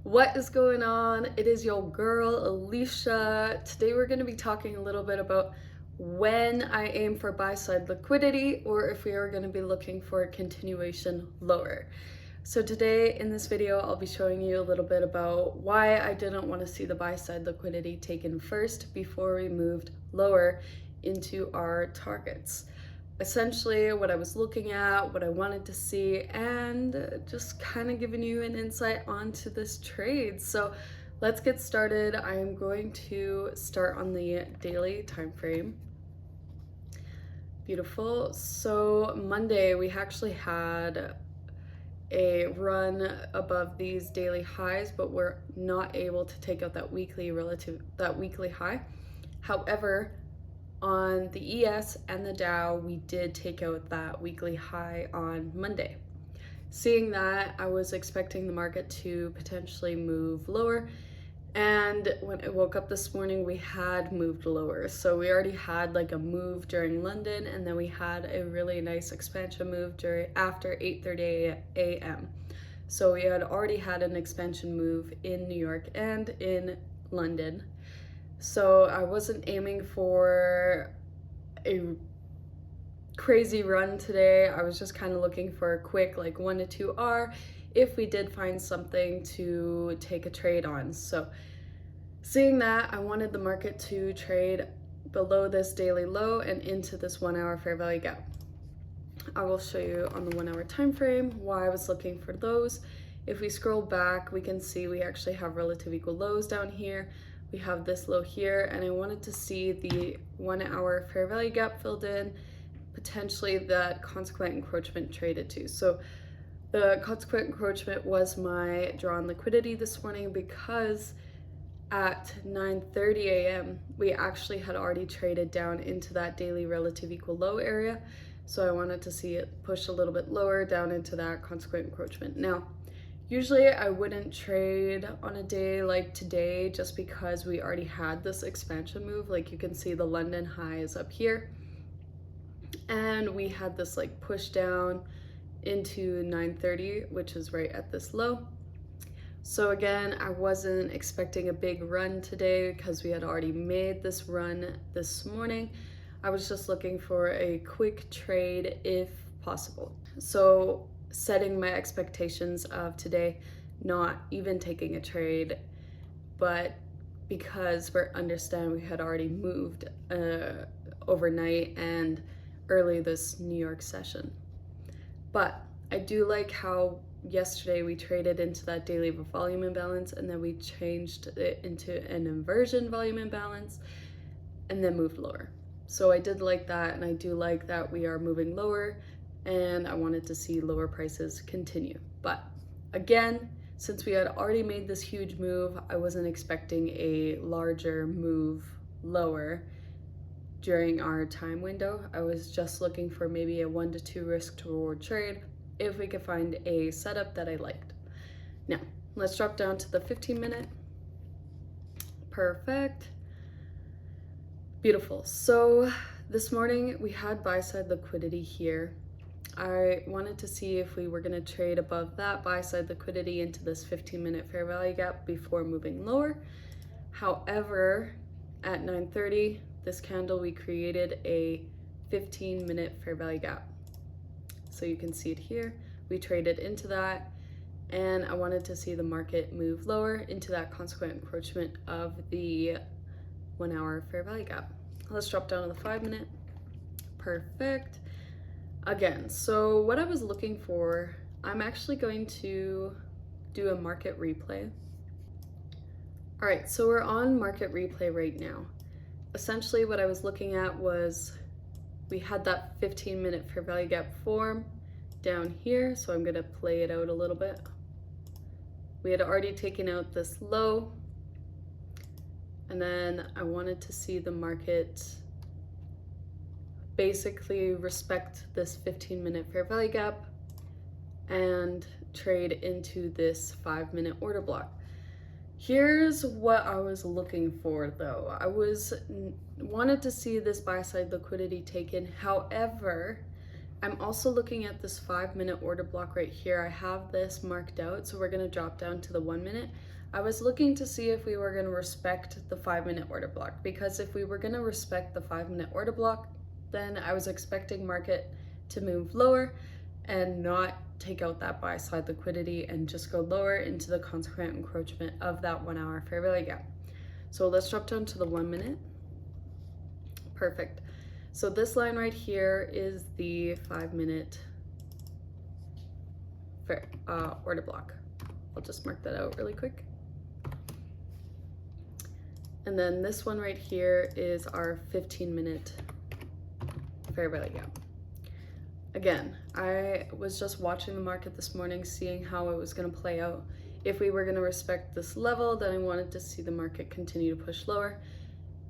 What is going on? It is your girl Alicia. Today we're going to be talking a little bit about when I aim for buy side liquidity or if we are going to be looking for a continuation lower. So today in this video I'll be showing you a little bit about why I didn't want to see the buy side liquidity taken first before we moved lower into our targets. Essentially what I was looking at, what I wanted to see, and just kind of giving you an insight onto this trade. So let's get started. I am going to start on the daily time frame. Beautiful. So Monday we actually had a run above these daily highs, but we're not able to take out that weekly high. However, on the ES and the Dow, we did take out that weekly high on Monday. Seeing that, I was expecting the market to potentially move lower, and when I woke up this morning, we had moved lower. So we already had like a move during London, and then we had a really nice expansion move after 8:30 a.m. So we had already had an expansion move in New York and in London. So I wasn't aiming for a crazy run today. I was just kind of looking for a quick like 1 to 2 R if we did find something to take a trade on. So seeing that, I wanted the market to trade below this daily low and into this 1 hour fair value gap. I will show you on the 1 hour time frame why I was looking for those. If we scroll back, we can see we actually have relative equal lows down here. We have this low here, and I wanted to see the 1 hour fair value gap filled in, potentially that consequent encroachment traded to. So the consequent encroachment was my drawn liquidity this morning, because at 9:30 a.m. we actually had already traded down into that daily relative equal low area. So I wanted to see it push a little bit lower down into that consequent encroachment. Now, usually I wouldn't trade on a day like today just because we already had this expansion move. Like you can see the London high is up here, and we had this like push down into 9:30, which is right at this low. So again, I wasn't expecting a big run today because we had already made this run this morning. I was just looking for a quick trade if possible. So setting my expectations of today, not even taking a trade, but because we understand we had already moved overnight and early this New York session. But I do like how yesterday we traded into that daily volume imbalance, and then we changed it into an inversion volume imbalance and then moved lower. So I did like that, and I do like that we are moving lower, and I wanted to see lower prices continue. But again, since we had already made this huge move, I wasn't expecting a larger move lower during our time window. I was just looking for maybe a 1 to 2 risk to reward trade if we could find a setup that I liked. Now, let's drop down to the 15-minute. Perfect. Beautiful. So this morning we had buy side liquidity here. I wanted to see if we were going to trade above that buy side liquidity into this 15-minute fair value gap before moving lower. However, at 9:30, this candle, we created a 15-minute fair value gap. So you can see it here. We traded into that, and I wanted to see the market move lower into that consequent encroachment of the 1 hour fair value gap. Let's drop down to the 5-minute. Perfect. Again, so what I was looking for, I'm actually going to do a market replay. All right, so we're on market replay right now. Essentially what I was looking at was we had that 15-minute fair value gap form down here, so I'm gonna play it out a little bit. We had already taken out this low, and then I wanted to see the market basically respect this 15-minute fair value gap and trade into this 5-minute order block. Here's what I was looking for though. I wanted to see this buy side liquidity taken. However, I'm also looking at this 5-minute order block right here. I have this marked out, so we're gonna drop down to the 1 minute. I was looking to see if we were going to respect the 5-minute order block, because if we were going to respect the 5-minute order block, then I was expecting market to move lower and not take out that buy side liquidity and just go lower into the consequent encroachment of that 1 hour fair value gap. So let's drop down to the 1 minute. Perfect. So this line right here is the 5-minute order block. I'll just mark that out really quick. And then this one right here is our 15-minute fair value gap. Again, I was just watching the market this morning, seeing how it was going to play out. If we were going to respect this level, then I wanted to see the market continue to push lower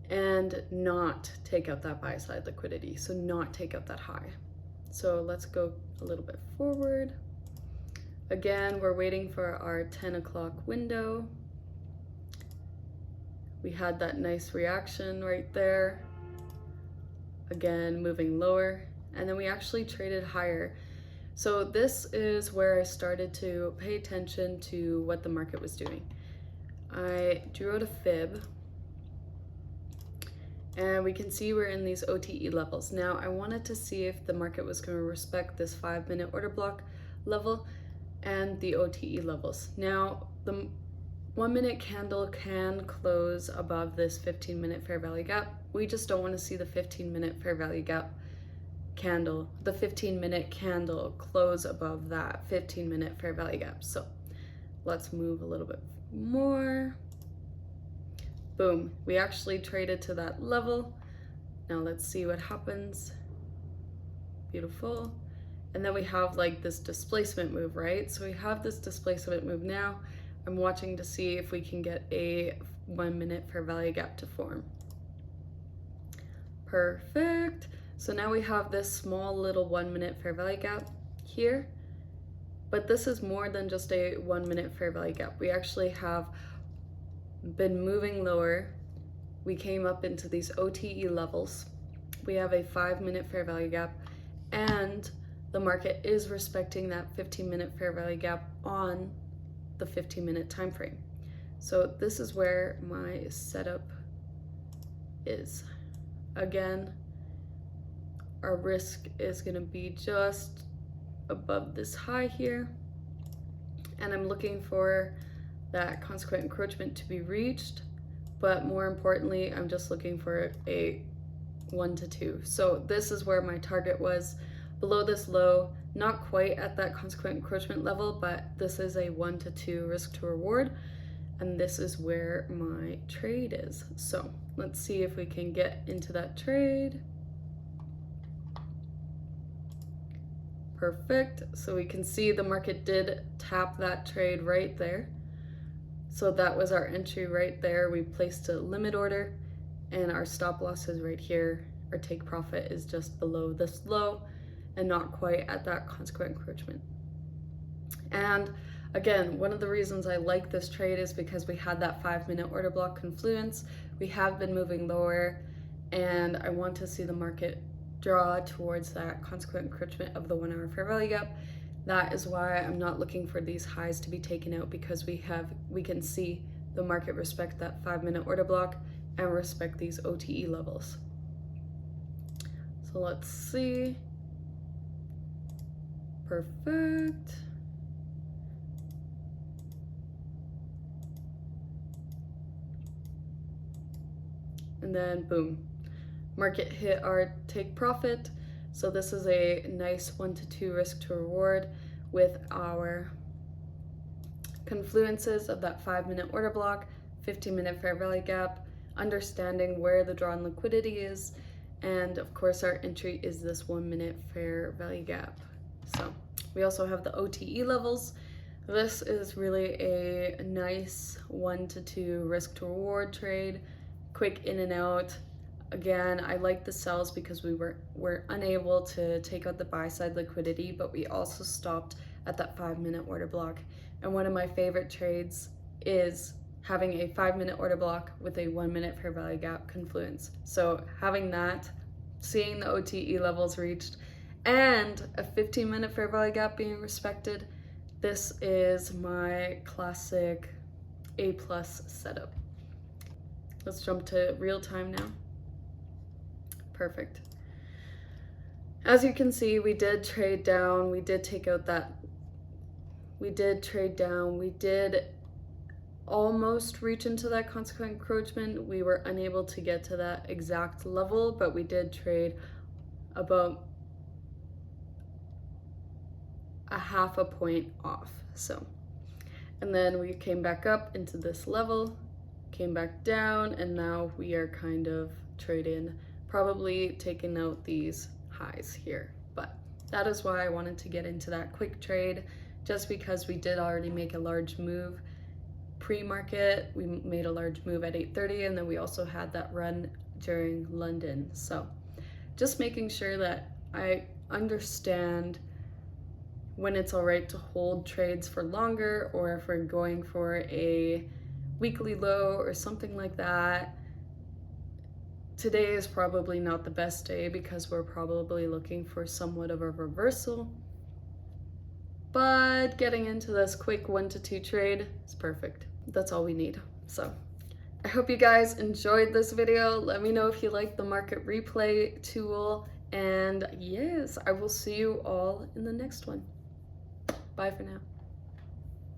and not take out that buy side liquidity, so not take out that high. So let's go a little bit forward. Again, we're waiting for our 10 o'clock window. We had that nice reaction right there. Again, moving lower, and then we actually traded higher. So this is where I started to pay attention to what the market was doing. I drew out a fib, and we can see we're in these OTE levels. Now I wanted to see if the market was going to respect this 5-minute order block level and the OTE levels. Now the 1 minute candle can close above this 15-minute fair value gap. We just don't want to see the 15-minute fair value gap candle, the 15-minute candle close above that 15-minute fair value gap. So let's move a little bit more. Boom, we actually traded to that level. Now let's see what happens. Beautiful. And then we have like this displacement move, right? So we have this displacement move now. I'm watching to see if we can get a 1 minute fair value gap to form. Perfect. So now we have this small little 1 minute fair value gap here, but this is more than just a 1 minute fair value gap. We actually have been moving lower. We came up into these OTE levels. We have a 5-minute fair value gap, and the market is respecting that 15-minute fair value gap on the 15-minute time frame. So this is where my setup is. Again, our risk is going to be just above this high here, and I'm looking for that consequent encroachment to be reached, but more importantly, I'm just looking for a 1 to 2. So this is where my target was, below this low, not quite at that consequent encroachment level, but this is a 1 to 2 risk to reward, and this is where my trade is. So let's see if we can get into that trade. Perfect. So we can see the market did tap that trade right there. So that was our entry right there. We placed a limit order, and our stop loss is right here. Our take profit is just below this low and not quite at that consequent encroachment. And again, one of the reasons I like this trade is because we had that 5-minute order block confluence. We have been moving lower, and I want to see the market draw towards that consequent encroachment of the 1 hour fair value gap. That is why I'm not looking for these highs to be taken out, because we can see the market respect that 5-minute order block and respect these OTE levels. So let's see. Perfect. And then boom, market hit our take profit. So this is a nice 1 to 2 risk to reward with our confluences of that 5-minute order block, 15-minute fair value gap, understanding where the drawn liquidity is, and of course our entry is this 1 minute fair value gap. So we also have the OTE levels. This is really a nice 1 to 2 risk to reward trade, quick in and out. Again, I like the sells because we were unable to take out the buy side liquidity, but we also stopped at that 5-minute order block. And one of my favorite trades is having a 5-minute order block with a 1 minute fair value gap confluence. So having that, seeing the OTE levels reached, and a 15-minute fair value gap being respected, this is my classic A+ setup. Let's jump to real time now. Perfect. As you can see, we did trade down, we did take out that, we did trade down, we did almost reach into that consequent encroachment. We were unable to get to that exact level, but we did trade about a half a point off. So, and then we came back up into this level, came back down, and now we are kind of trading, probably taking out these highs here. But that is why I wanted to get into that quick trade, just because we did already make a large move pre-market. We made a large move at 8:30, and then we also had that run during London. So just making sure that I understand when it's all right to hold trades for longer, or if we're going for a weekly low or something like that. Today is probably not the best day because we're probably looking for somewhat of a reversal, but getting into this quick 1 to 2 trade is perfect. That's all we need. So I hope you guys enjoyed this video. Let me know if you like the market replay tool, and yes, I will see you all in the next one. Bye for now.